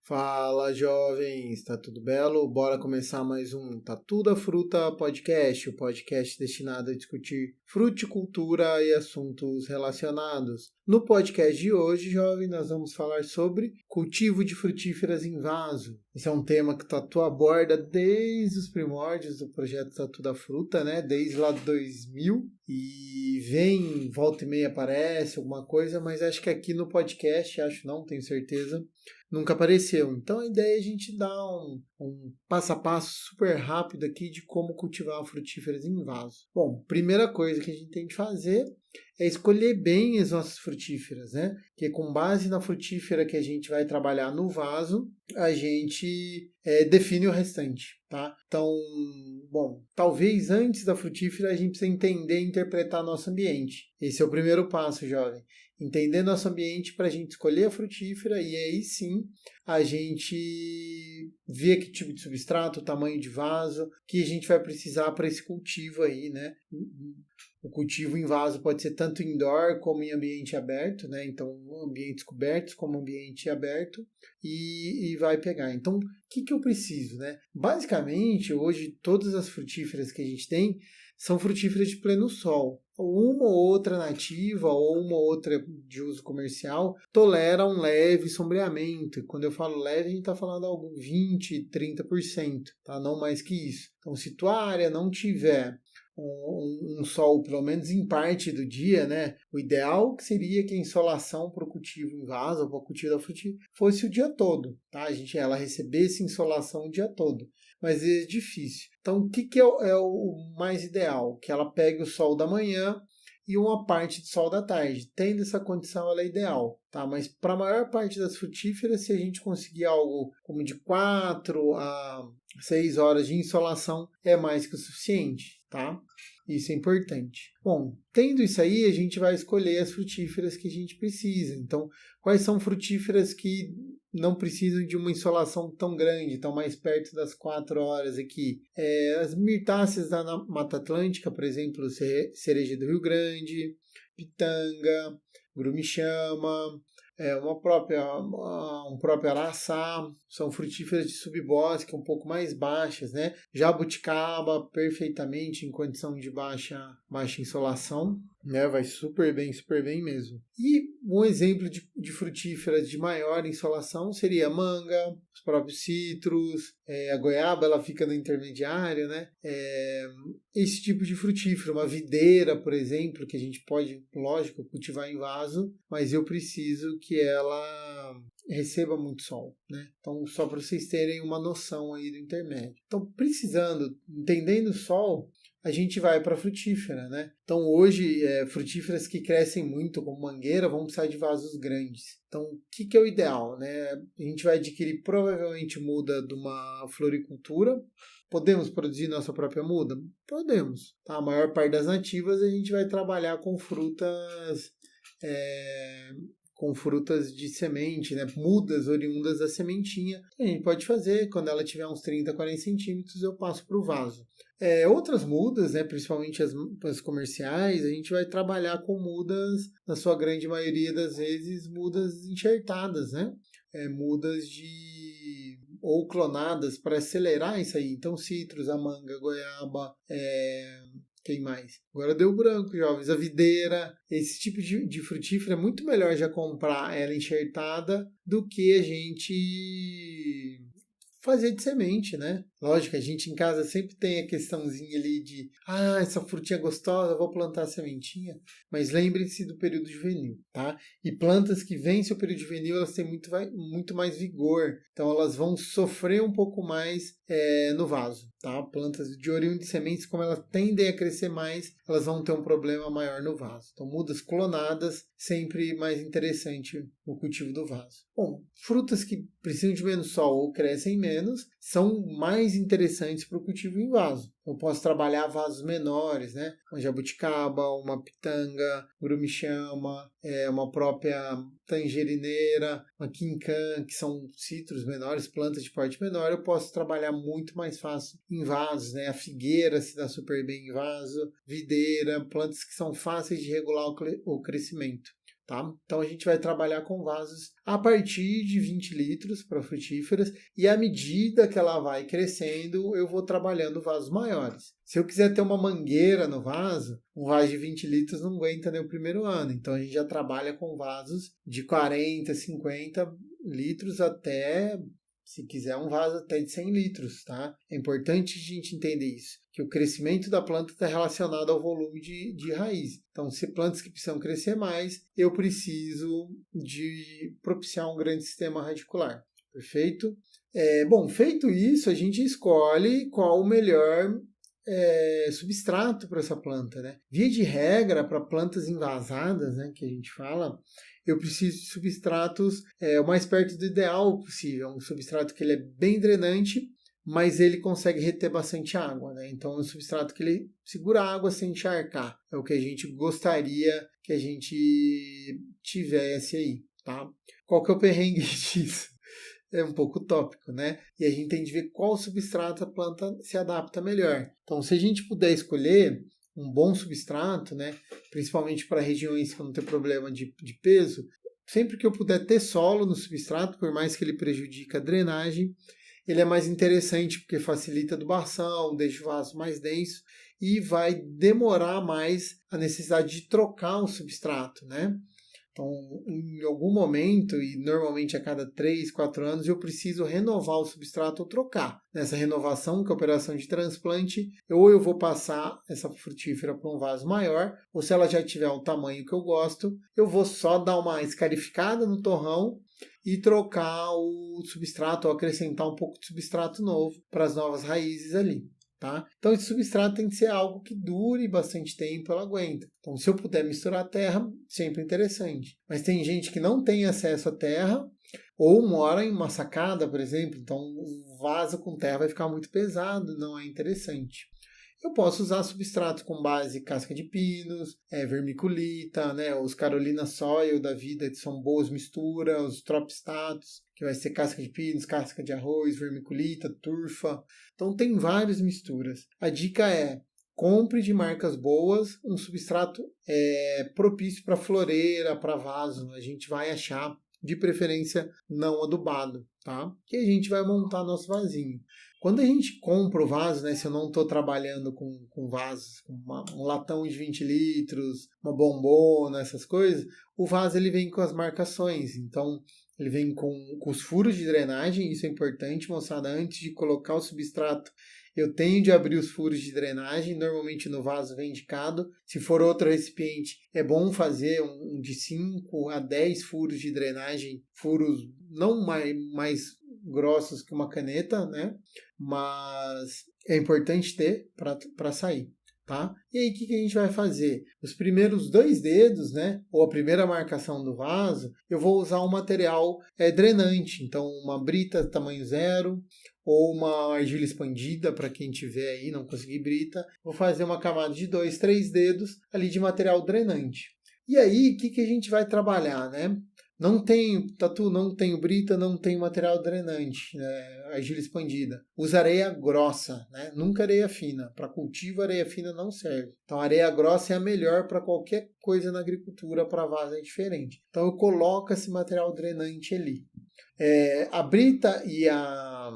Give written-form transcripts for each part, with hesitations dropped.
Fala, jovens, tá tudo belo? Bora começar mais um Tatu da Fruta podcast, o podcast destinado a discutir fruticultura e assuntos relacionados. No podcast de hoje, jovem, nós vamos falar sobre cultivo de frutíferas em vaso. Esse é um tema que o Tatu aborda desde os primórdios do projeto Tatu da Fruta, né? Desde lá de 2000, e vem, volta e meia aparece alguma coisa, mas acho que aqui no podcast, não tenho certeza, nunca apareceu. Então a ideia é a gente dar um passo a passo super rápido aqui de como cultivar frutíferas em vaso. Bom, primeira coisa que a gente tem que fazer é escolher bem as nossas frutíferas, né? Porque com base na frutífera que a gente vai trabalhar no vaso, a gente define o restante, tá? Então, bom, talvez antes da frutífera a gente precisa entender e interpretar nosso ambiente. Esse é o primeiro passo, jovem. Entender nosso ambiente para a gente escolher a frutífera e aí sim a gente ver que tipo de substrato, tamanho de vaso que a gente vai precisar para esse cultivo aí, né? O cultivo em vaso pode ser tanto indoor como em ambiente aberto, né? Então, ambientes cobertos como ambiente aberto e vai pegar. Então, o que eu preciso, né? Basicamente, hoje, todas as frutíferas que a gente tem são frutíferas de pleno sol. Uma ou outra nativa ou uma ou outra de uso comercial tolera um leve sombreamento. E quando eu falo leve, a gente está falando algo 20%, 30%, tá? Não mais que isso. Então, se tua área não tiver um sol, pelo menos em parte do dia, né? O ideal que seria que a insolação para o cultivo em vaso, para o cultivo da frutífera, fosse o dia todo, tá? Ela recebesse insolação o dia todo. Mas é difícil. Então, o que é o mais ideal? Que ela pegue o sol da manhã e uma parte de sol da tarde. Tendo essa condição, ela é ideal, tá? Mas para a maior parte das frutíferas, se a gente conseguir algo como de 4 a 6 horas de insolação, é mais que o suficiente, tá? Isso é importante. Bom, tendo isso aí, a gente vai escolher as frutíferas que a gente precisa. Então, quais são frutíferas que não precisam de uma insolação tão grande, estão mais perto das 4 horas aqui? As mirtáceas da Mata Atlântica, por exemplo, cereja do Rio Grande, pitanga, grumichama, um próprio araçá, são frutíferas de subbosque um pouco mais baixas, né? Jabuticaba, perfeitamente em condição de baixa insolação, né? Vai super bem mesmo. E um exemplo de frutíferas de maior insolação seria a manga, os próprios citros, a goiaba, ela fica no intermediário, né? Esse tipo de frutífero, uma videira, por exemplo, que a gente pode, lógico, cultivar em vaso, mas eu preciso que ela receba muito sol, né? Então, só para vocês terem uma noção aí do intermédio. Então, entendendo o sol, a gente vai para a frutífera, né? Então, hoje, frutíferas que crescem muito, como mangueira, vão precisar de vasos grandes. Então, o que é o ideal, né? A gente vai adquirir provavelmente muda de uma floricultura. Podemos produzir nossa própria muda? Podemos. Tá? A maior parte das nativas a gente vai trabalhar com frutas de semente, né? Mudas oriundas da sementinha. A gente pode fazer, quando ela tiver uns 30, 40 centímetros, eu passo para o vaso. Outras mudas, né, principalmente as comerciais, a gente vai trabalhar com mudas, na sua grande maioria das vezes, mudas enxertadas, né? Mudas ou clonadas para acelerar isso aí. Então, citros, a manga, a goiaba, quem mais? Agora deu branco, jovens. A videira, esse tipo de frutífera é muito melhor já comprar ela enxertada do que a gente fazer de semente, né? Lógico, a gente em casa sempre tem a questãozinha ali de essa frutinha gostosa, eu vou plantar a sementinha. Mas lembrem-se do período juvenil, tá? E plantas que vencem o período juvenil, elas têm muito mais vigor. Então, elas vão sofrer um pouco mais no vaso, tá? Plantas de oriundo de sementes, como elas tendem a crescer mais, elas vão ter um problema maior no vaso. Então, mudas clonadas, sempre mais interessante no cultivo do vaso. Bom, frutas que precisam de menos sol ou crescem menos, são mais interessantes para o cultivo em vaso. Eu posso trabalhar vasos menores, né? Uma jabuticaba, uma pitanga, grumichama, uma própria tangerineira, uma quincã, que são citros menores, plantas de porte menor. Eu posso trabalhar muito mais fácil em vasos, né? A figueira se dá super bem em vaso, videira, plantas que são fáceis de regular o crescimento. tá? Então a gente vai trabalhar com vasos a partir de 20 litros para frutíferas e à medida que ela vai crescendo, eu vou trabalhando vasos maiores. Se eu quiser ter uma mangueira no vaso, um vaso de 20 litros não aguenta nem o primeiro ano. Então a gente já trabalha com vasos de 40, 50 litros até, se quiser, um vaso até de 100 litros, tá? É importante a gente entender isso, que o crescimento da planta está relacionado ao volume de raiz. Então, se plantas que precisam crescer mais, eu preciso de propiciar um grande sistema radicular. Perfeito? Bom, feito isso, a gente escolhe qual o melhor substrato para essa planta, né? Via de regra, para plantas invasadas, né, que a gente fala, eu preciso de substratos o mais perto do ideal possível. Um substrato que ele é bem drenante, mas ele consegue reter bastante água, né? Então é um substrato que ele segura a água sem encharcar. É o que a gente gostaria que a gente tivesse aí, tá? Qual que é o perrengue disso? É um pouco utópico, né? E a gente tem de ver qual substrato a planta se adapta melhor. Então, se a gente puder escolher um bom substrato, né, principalmente para regiões que não tem problema de peso, sempre que eu puder ter solo no substrato, por mais que ele prejudique a drenagem, ele é mais interessante porque facilita a adubação, deixa o vaso mais denso e vai demorar mais a necessidade de trocar o substrato, né? Então, em algum momento, e normalmente a cada 3, 4 anos, eu preciso renovar o substrato ou trocar. Nessa renovação, que é a operação de transplante, ou eu vou passar essa frutífera para um vaso maior, ou se ela já tiver o tamanho que eu gosto, eu vou só dar uma escarificada no torrão e trocar o substrato, ou acrescentar um pouco de substrato novo para as novas raízes ali. Tá? Então esse substrato tem que ser algo que dure bastante tempo, ela aguenta. Então se eu puder misturar terra, sempre interessante. Mas tem gente que não tem acesso à terra ou mora em uma sacada, por exemplo, então o vaso com terra vai ficar muito pesado, não é interessante. Eu posso usar substratos com base casca de pinos, vermiculita, né, os Carolina Soil da vida, que são boas misturas, os Tropstatus, que vai ser casca de pinos, casca de arroz, vermiculita, turfa. Então tem várias misturas. A dica é: compre de marcas boas um substrato propício para floreira, para vaso. A gente vai achar, de preferência não adubado, tá? Que a gente vai montar nosso vasinho. Quando a gente compra o vaso, né, se eu não estou trabalhando com vasos, com um latão de 20 litros, uma bombona, essas coisas, o vaso ele vem com as marcações. Então, ele vem com os furos de drenagem, isso é importante, moçada. Antes de colocar o substrato, eu tenho de abrir os furos de drenagem, normalmente no vaso vem indicado. Se for outro recipiente, é bom fazer um de 5 a 10 furos de drenagem, furos não mais grossos que uma caneta, né? Mas é importante ter para sair. Tá? E aí o que a gente vai fazer? Os primeiros 2 dedos, né, ou a primeira marcação do vaso, eu vou usar um material drenante, então uma brita tamanho 0 ou uma argila expandida para quem tiver aí, não conseguir brita. Vou fazer uma camada de 2, 3 dedos ali de material drenante. E aí o que a gente vai trabalhar, né? Não tenho tatu, não tenho brita, não tenho material drenante, argila expandida. Usa areia grossa, né? Nunca areia fina. Para cultivo, areia fina não serve. Então, a areia grossa é a melhor para qualquer coisa na agricultura, para vaso é diferente. Então, eu coloco esse material drenante ali. A brita e a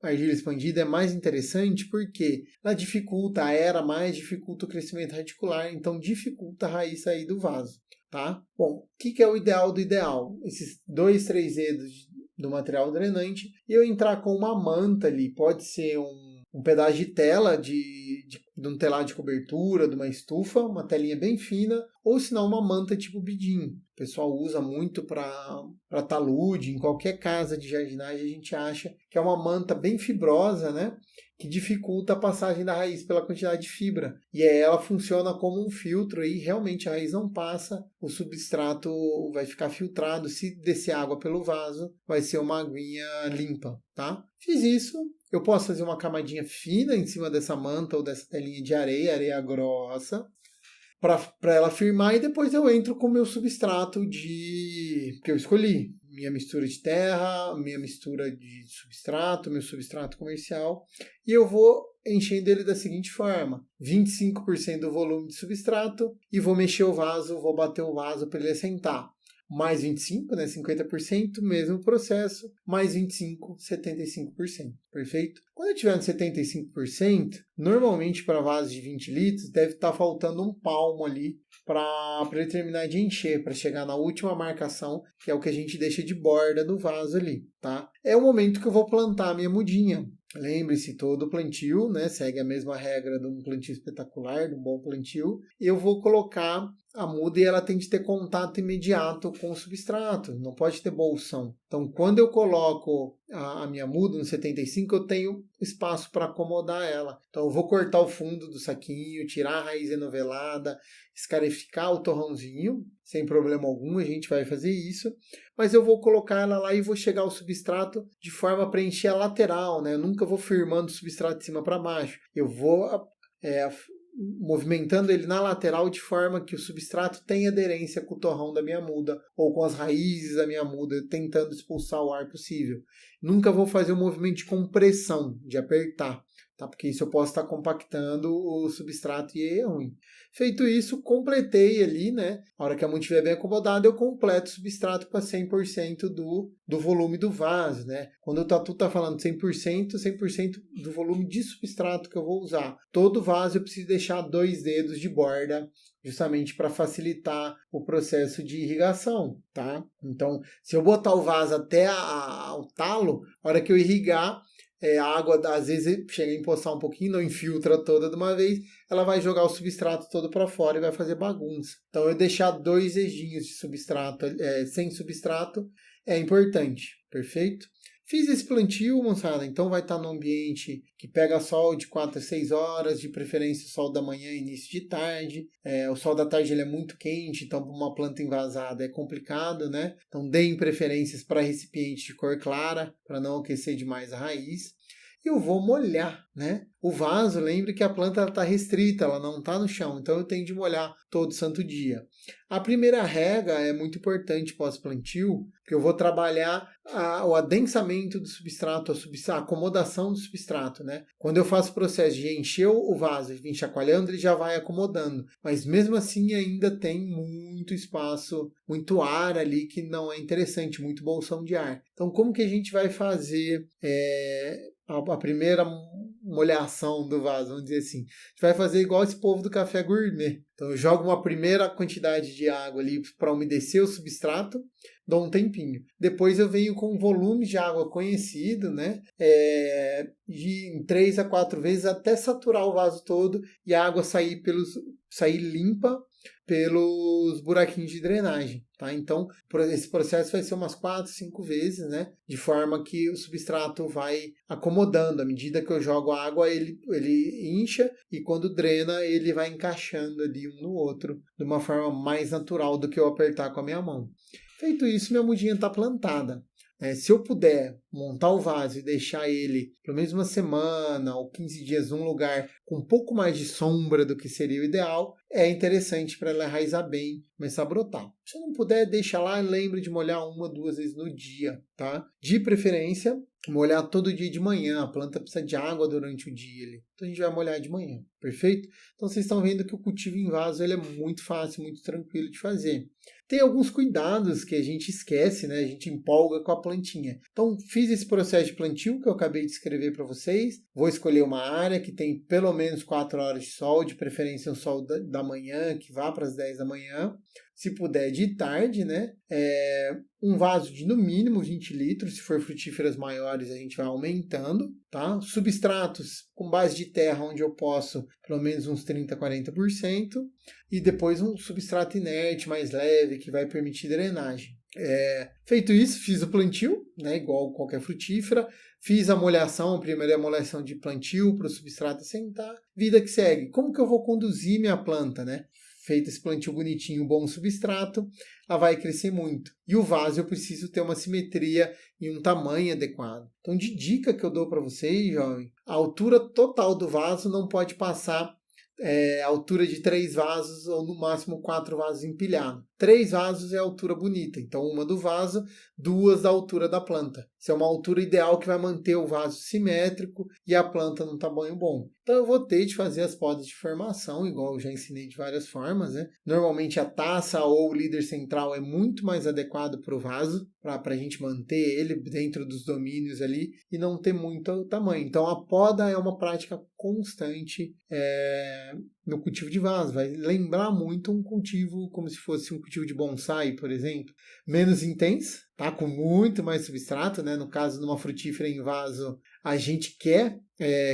argila expandida é mais interessante porque ela dificulta, aera mais, dificulta o crescimento radicular, então dificulta a raiz sair do vaso. Tá? Bom, o que é o ideal do ideal? Esses 2, 3 dedos do material drenante e eu entrar com uma manta ali. Pode ser um pedaço de tela, de um telado de cobertura, de uma estufa, uma telinha bem fina, ou se não uma manta tipo bidim. O pessoal usa muito para talude, em qualquer casa de jardinagem a gente acha que é uma manta bem fibrosa, né? Que dificulta a passagem da raiz pela quantidade de fibra. E aí ela funciona como um filtro e realmente a raiz não passa, o substrato vai ficar filtrado. Se descer água pelo vaso, vai ser uma aguinha limpa, tá? Fiz isso, eu posso fazer uma camadinha fina em cima dessa manta ou dessa telinha de areia grossa, para ela firmar, e depois eu entro com o meu substrato que eu escolhi. Minha mistura de terra, minha mistura de substrato, meu substrato comercial, e eu vou enchendo ele da seguinte forma: 25% do volume de substrato e vou mexer o vaso, vou bater o vaso para ele assentar. Mais 25%, né, 50%, mesmo processo, mais 25%, 75%, perfeito? Quando eu tiver no 75%, normalmente para vasos de 20 litros, deve estar faltando um palmo ali para ele terminar de encher, para chegar na última marcação, que é o que a gente deixa de borda do vaso ali, tá? É o momento que eu vou plantar a minha mudinha. Lembre-se, todo plantio, né, segue a mesma regra de um plantio espetacular, de um bom plantio. Eu vou colocar a muda e ela tem de ter contato imediato com o substrato, não pode ter bolsão. Então, quando eu coloco a minha muda no 75, eu tenho espaço para acomodar ela. Então, eu vou cortar o fundo do saquinho, tirar a raiz enovelada, escarificar o torrãozinho, sem problema algum, a gente vai fazer isso. Mas eu vou colocar ela lá e vou chegar ao substrato de forma a preencher a lateral, né? Eu nunca vou firmando o substrato de cima para baixo. Eu vou movimentando ele na lateral de forma que o substrato tenha aderência com o torrão da minha muda ou com as raízes da minha muda, tentando expulsar o ar possível. Nunca vou fazer um movimento de compressão, de apertar, tá? Porque isso eu posso estar compactando o substrato e é ruim. Feito isso, completei ali, né? A hora que a muda estiver bem acomodada, eu completo o substrato para 100% do volume do vaso, né? Quando o Tatu está falando 100%, 100% do volume de substrato que eu vou usar. Todo vaso eu preciso deixar 2 dedos de borda, justamente para facilitar o processo de irrigação, tá? Então, se eu botar o vaso até o talo, a hora que eu irrigar, a água às vezes chega a empoçar um pouquinho, não infiltra toda de uma vez, ela vai jogar o substrato todo para fora e vai fazer bagunça. Então eu deixar 2 dedinhos de substrato sem substrato é importante, perfeito? Fiz esse plantio, moçada, então vai estar num ambiente que pega sol de 4 a 6 horas, de preferência o sol da manhã e início de tarde. O sol da tarde ele é muito quente, então para uma planta envasada é complicado, né? Então deem preferências para recipiente de cor clara, para não aquecer demais a raiz. E eu vou molhar, né? O vaso, lembre que a planta está restrita, ela não está no chão, então eu tenho de molhar todo santo dia. A primeira rega é muito importante pós-plantio, porque eu vou trabalhar o adensamento do substrato, a acomodação do substrato, né? Quando eu faço o processo de encher o vaso e vir chacoalhando, ele já vai acomodando, mas mesmo assim ainda tem muito espaço, muito ar ali que não é interessante, muito bolsão de ar. Então como que a gente vai fazer a primeira molhação do vaso, vamos dizer assim? A gente vai fazer igual esse povo do café gourmet. Então eu jogo uma primeira quantidade de água ali para umedecer o substrato, dou um tempinho. Depois eu venho com um volume de água conhecido, né? Em 3 a 4 vezes até saturar o vaso todo e a água sair limpa pelos buraquinhos de drenagem, tá? Então, esse processo vai ser umas 4, 5 vezes, né? De forma que o substrato vai acomodando. À medida que eu jogo a água, ele incha e quando drena, ele vai encaixando ali um no outro de uma forma mais natural do que eu apertar com a minha mão. Feito isso, minha mudinha está plantada. Se eu puder montar o vaso e deixar ele pelo menos uma semana ou 15 dias num lugar com um pouco mais de sombra do que seria o ideal, é interessante para ela enraizar bem, começar a brotar. Se eu não puder, deixa lá e lembre de molhar 1 ou 2 vezes no dia, tá? De preferência, molhar todo dia de manhã. A planta precisa de água durante o dia. Então a gente vai molhar de manhã, perfeito? Então vocês estão vendo que o cultivo em vaso ele é muito fácil, muito tranquilo de fazer. Tem alguns cuidados que a gente esquece, né? A gente empolga com a plantinha. Então fiz esse processo de plantio que eu acabei de escrever para vocês. Vou escolher uma área que tem pelo menos 4 horas de sol, de preferência um sol da manhã, que vá para as 10 da manhã. Se puder de tarde, né? Um vaso de no mínimo 20 litros, se for frutíferas maiores a gente vai aumentando, tá? Substratos com base de terra onde eu posso pelo menos uns 30, 40% e depois um substrato inerte mais leve que vai permitir drenagem. Feito isso, fiz o plantio, né? Igual qualquer frutífera, fiz a molhação, a primeira molhação de plantio para o substrato assentar, vida que segue. Como que eu vou conduzir minha planta, né? Feito esse plantio bonitinho, bom substrato, ela vai crescer muito. E o vaso eu preciso ter uma simetria e um tamanho adequado. Então, de dica que eu dou para vocês, jovem, a altura total do vaso não pode passar a altura de 3 vasos ou no máximo 4 vasos empilhados. 3 vasos é a altura bonita. Então, uma do vaso, 2 da altura da planta. Isso é uma altura ideal que vai manter o vaso simétrico e a planta num tamanho bom. Então, eu vou ter de fazer as podas de formação, igual eu já ensinei de várias formas, né? Normalmente, a taça ou o líder central é muito mais adequado para o vaso, para a gente manter ele dentro dos domínios ali e não ter muito tamanho. Então, a poda é uma prática constante no cultivo de vaso. Vai lembrar muito um cultivo como se fosse um cultivo de bonsai, por exemplo. Menos intenso, tá? Com muito mais substrato, né? No caso, numa frutífera em vaso, a gente quer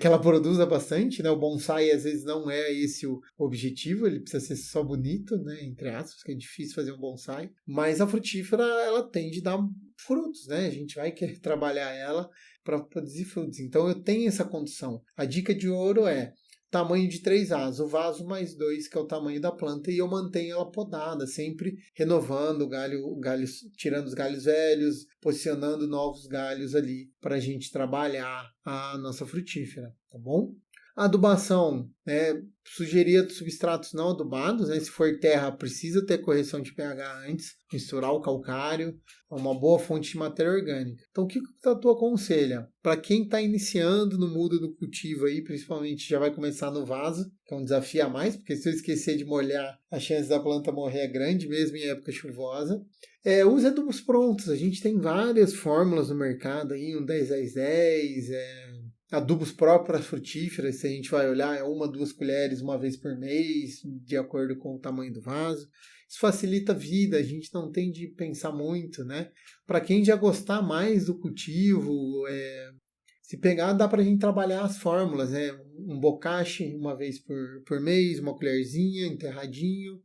que ela produza bastante, né? O bonsai às vezes não é esse o objetivo, ele precisa ser só bonito, né? Entre aspas, que é difícil fazer um bonsai. Mas a frutífera, ela tende a dar frutos, né? A gente vai querer trabalhar ela para produzir frutos. Então eu tenho essa condição. A dica de ouro é tamanho de 3 vasos, o vaso mais 2, que é o tamanho da planta, e eu mantenho ela podada, sempre renovando o galho, tirando os galhos velhos, posicionando novos galhos ali para a gente trabalhar a nossa frutífera, tá bom? A adubação, sugeria substratos não adubados, né? Se for terra, precisa ter correção de pH antes, misturar o calcário, é uma boa fonte de matéria orgânica. Então, o que o Tatu aconselha? Para quem está iniciando no mundo do cultivo aí, principalmente já vai começar no vaso, que é um desafio a mais, porque se eu esquecer de molhar, a chance da planta morrer é grande, mesmo em época chuvosa. Use adubos prontos, a gente tem várias fórmulas no mercado aí, um 10-10-10, adubos próprios frutíferas, se a gente vai olhar, é 1-2 colheres uma vez por mês, de acordo com o tamanho do vaso. Isso facilita a vida, a gente não tem de pensar muito, né? Para quem já gostar mais do cultivo, se pegar, dá para a gente trabalhar as fórmulas, né? Um bocache uma vez por mês, uma colherzinha, enterradinho,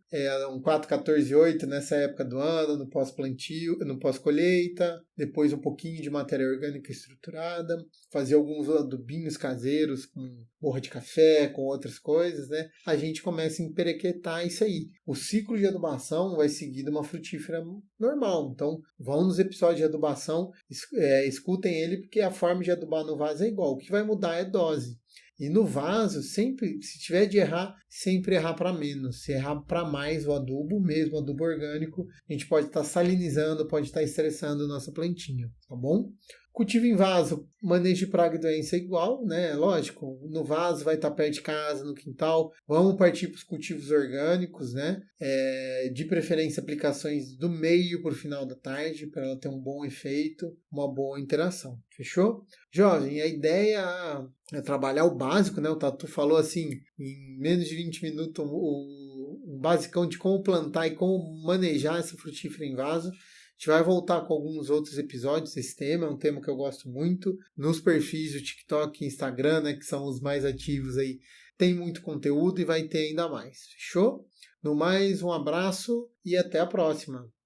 um 4-14-8 nessa época do ano, no pós-plantio, no pós-colheita, depois um pouquinho de matéria orgânica estruturada, fazer alguns adubinhos caseiros com borra de café, com outras coisas, né? A gente começa a emperequetar isso aí. O ciclo de adubação vai seguir de uma frutífera normal, então vão nos episódios de adubação, escutem ele, porque a forma de adubar no vaso é igual, o que vai mudar é dose. E no vaso, sempre, se tiver de errar, sempre errar para menos. Se errar para mais o adubo, mesmo adubo orgânico, a gente pode estar salinizando, pode estar estressando nossa plantinha, tá bom? Cultivo em vaso, manejo de praga e doença é igual, né? Lógico, no vaso vai estar perto de casa, no quintal. Vamos partir para os cultivos orgânicos, né? De preferência, aplicações do meio para o final da tarde, para ela ter um bom efeito, uma boa interação. Fechou? Jovem, a ideia é trabalhar o básico, né? O Tatu falou assim, em menos de 20 minutos, um basicão de como plantar e como manejar essa frutífera em vaso. A gente vai voltar com alguns outros episódios desse tema, é um tema que eu gosto muito. Nos perfis do TikTok e Instagram, né, que são os mais ativos aí, tem muito conteúdo e vai ter ainda mais. Fechou? No mais, um abraço e até a próxima.